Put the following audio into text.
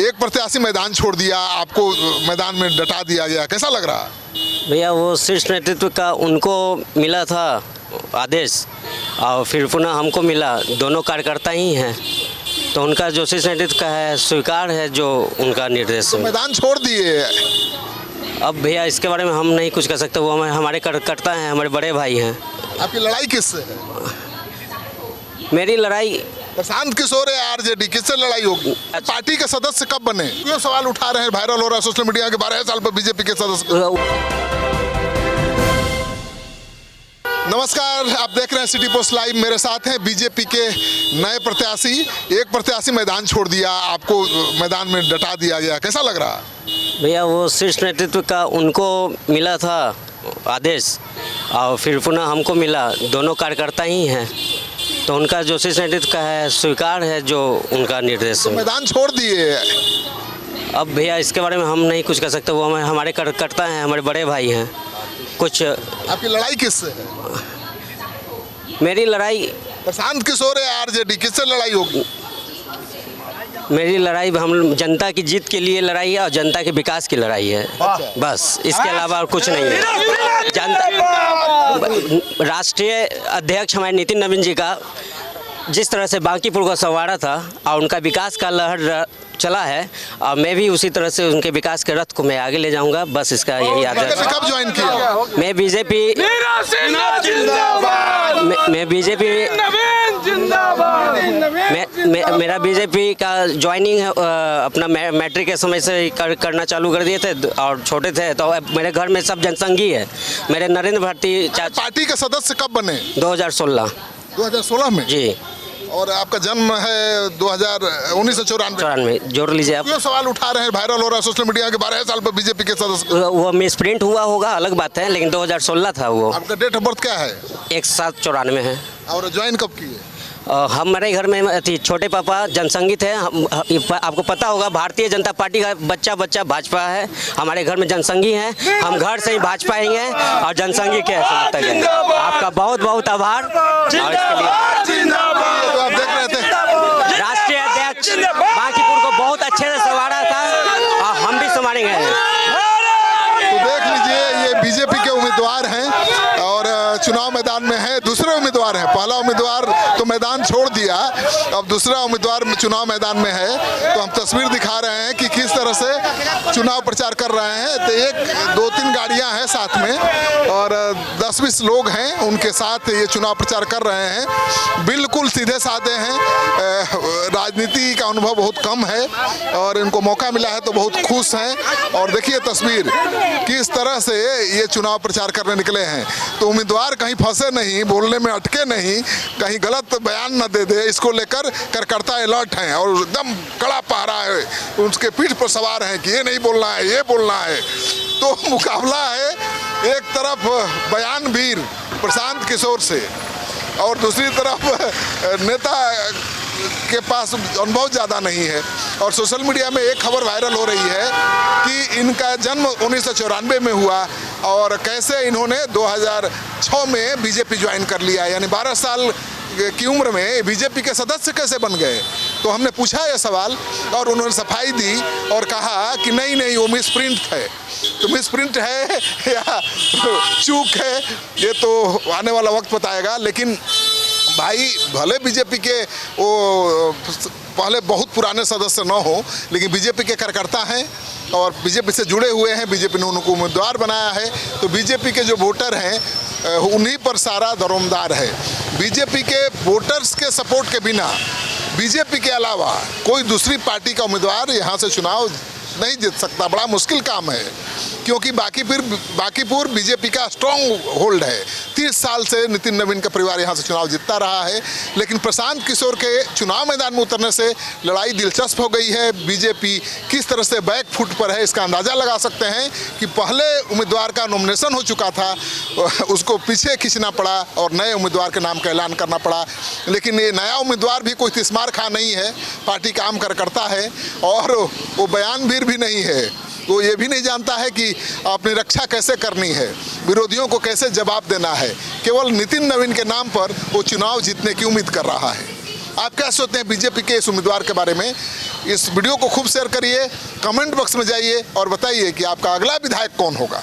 एक प्रत्याशी मैदान छोड़ दिया, आपको मैदान में डटा दिया गया, कैसा लग रहा? भैया वो शीर्ष नेतृत्व का उनको मिला था आदेश और फिर पुनः हमको मिला, दोनों कार्यकर्ता ही हैं, तो उनका जो शीर्ष नेतृत्व का है स्वीकार है जो उनका निर्देश है। मैदान छोड़ दिए। अब भैया इसके बारे में हम नहीं कुछ कर सकते, वो हमारे कार्यकर्ता हैं, हमारे बड़े भाई हैं। आपकी लड़ाई किससे है? मेरी लड़ाई प्रशांत किशोर है, आरजेडी, किससे लड़ाई होगी? पार्टी के सदस्य कब बने? क्यों सवाल उठा रहे हैं, वायरल हो रहा है सोशल मीडिया के 12 साल पर बीजेपी के सदस्य। नमस्कार, आप देख रहे हैं सिटी पोस्ट लाइव। मेरे साथ हैं बीजेपी के नए प्रत्याशी। एक प्रत्याशी मैदान छोड़ दिया, आपको मैदान में डटा दिया गया, कैसा लग रहा? भैया वो शीर्ष नेतृत्व का उनको मिला था आदेश और फिर पुनः हमको मिला, दोनों कार्यकर्ता ही हैं, तो उनका जो शीर्ष नेतृत्व का है स्वीकार है जो उनका निर्देश है। मैदान छोड़ दिए। अब भैया इसके बारे में हम नहीं कुछ कर सकते, वो हमारे कार्यकर्ता हैं, हमारे बड़े भाई हैं। कुछ आपकी लड़ाई किससे है? मेरी लड़ाई प्रशांत किशोर है, आरजेडी, किससे लड़ाई होगी? मेरी लड़ाई हम जनता की जीत के लिए लड़ाई है और जनता के विकास की लड़ाई है, बस इसके अलावा और कुछ नहीं है। जनता राष्ट्रीय अध्यक्ष हमारे नितिन नवीन जी का जिस तरह से बांकीपुर को संवारा था और उनका विकास का लहर चला है, और मैं भी उसी तरह से उनके विकास के रथ को मैं आगे ले जाऊंगा, बस इसका यही आदेश है। कब ज्वाइन किया? मैं बीजेपी मेरा बीजेपी का ज्वाइनिंग अपना मैट्रिक के समय से करना चालू कर दिए थे और छोटे थे तो मेरे घर में सब जनसंघी है। मेरे नरेंद्र भारती पार्टी के सदस्य कब बने? 2016 में जी। और आपका जन्म है 1994। जोड़ लीजिए आप। क्यों सवाल उठा रहे हैं, वायरल हो रहा है सोशल मीडिया के 12 साल पर बीजेपी के सदस्य? वो मिसप्रिंट हुआ होगा, अलग बात है, लेकिन 2016 था वो। आपका डेट ऑफ बर्थ क्या है? 1794 है। और ज्वाइन कब किए? हमारे घर में थी, छोटे पापा जनसंघी थे। आपको पता होगा भारतीय जनता पार्टी का बच्चा भाजपा है, हमारे घर में जनसंघी हैं, हम घर से ही भाजपा ही हैं और जनसंघी के तक है। आपका बहुत बहुत आभार। और इसके लिए तो आप देख रहे थे राष्ट्रीय अध्यक्ष बांकीपुर को बहुत अच्छे से संवारा था और हम भी संवारेंगे। तो देख लीजिए, ये बीजेपी के उम्मीदवार हैं और चुनाव मैदान में है। दूसरे उम्मीदवार हैं, पहला उम्मीदवार तो मैदान छोड़ दिया, अब दूसरा उम्मीदवार चुनाव मैदान में है। तो हम तस्वीर दिखा रहे हैं कि किस तरह से चुनाव प्रचार कर रहे हैं। तो 1-2-3 गाड़ियां हैं साथ में और 10-20 लोग हैं, उनके साथ ये चुनाव प्रचार कर रहे हैं। बिल्कुल सीधे साधे हैं, राजनीति का अनुभव बहुत कम है और इनको मौका मिला है तो बहुत खुश हैं। और देखिए तस्वीर किस तरह से ये चुनाव प्रचार करने निकले हैं। तो उम्मीदवार कहीं फंसे नहीं, बोलने में अटके नहीं, कहीं गलत बयान न दे दे, इसको लेकर कार्यकर्ता अलर्ट हैं और एकदम कड़ा पहरा है, उसके पीठ पर सवार हैं कि ये नहीं बोलना है, ये बोलना है। तो मुकाबला है एक तरफ बयान वीर प्रशांत किशोर से और दूसरी तरफ नेता के पास अनुभव ज़्यादा नहीं है। और सोशल मीडिया में एक खबर वायरल हो रही है कि इनका जन्म 1994 में हुआ और कैसे इन्होंने 2006 में बीजेपी ज्वाइन कर लिया, यानी 12 साल की उम्र में बीजेपी के सदस्य कैसे बन गए। तो हमने पूछा यह सवाल और उन्होंने सफाई दी और कहा कि नहीं वो मिसप्रिंट है। तो मिसप्रिंट है या चूक है ये तो आने वाला वक्त बताएगा। लेकिन भाई भले बीजेपी के वो पहले बहुत पुराने सदस्य न हो, लेकिन बीजेपी के कार्यकर्ता हैं और बीजेपी से जुड़े हुए हैं, बीजेपी ने उनको उम्मीदवार बनाया है। तो बीजेपी के जो वोटर हैं उन्हीं पर सारा दरोमदार है। बीजेपी के वोटर्स के सपोर्ट के बिना बीजेपी के अलावा कोई दूसरी पार्टी का उम्मीदवार यहाँ से चुनाव नहीं जीत सकता। बड़ा मुश्किल काम है क्योंकि बांकीपुर बीजेपी का स्ट्रॉन्ग होल्ड है। 30 साल से नितिन नवीन का परिवार यहाँ से चुनाव जीतता रहा है। लेकिन प्रशांत किशोर के चुनाव मैदान में उतरने से लड़ाई दिलचस्प हो गई है। बीजेपी किस तरह से बैक फुट पर है इसका अंदाज़ा लगा सकते हैं कि पहले उम्मीदवार का नॉमिनेशन हो चुका था, उसको पीछे खींचना पड़ा और नए उम्मीदवार के नाम का ऐलान करना पड़ा। लेकिन ये नया उम्मीदवार भी कोई तिस्मार खा नहीं है, पार्टी काम करता है और वो बयानवीर भी नहीं है। वो ये भी नहीं जानता है कि अपनी रक्षा कैसे करनी है, विरोधियों को कैसे जवाब देना है। केवल नितिन नवीन के नाम पर वो चुनाव जीतने की उम्मीद कर रहा है। आप क्या सोचते हैं बीजेपी के इस उम्मीदवार के बारे में? इस वीडियो को खूब शेयर करिए, कमेंट बॉक्स में जाइए और बताइए कि आपका अगला विधायक कौन होगा।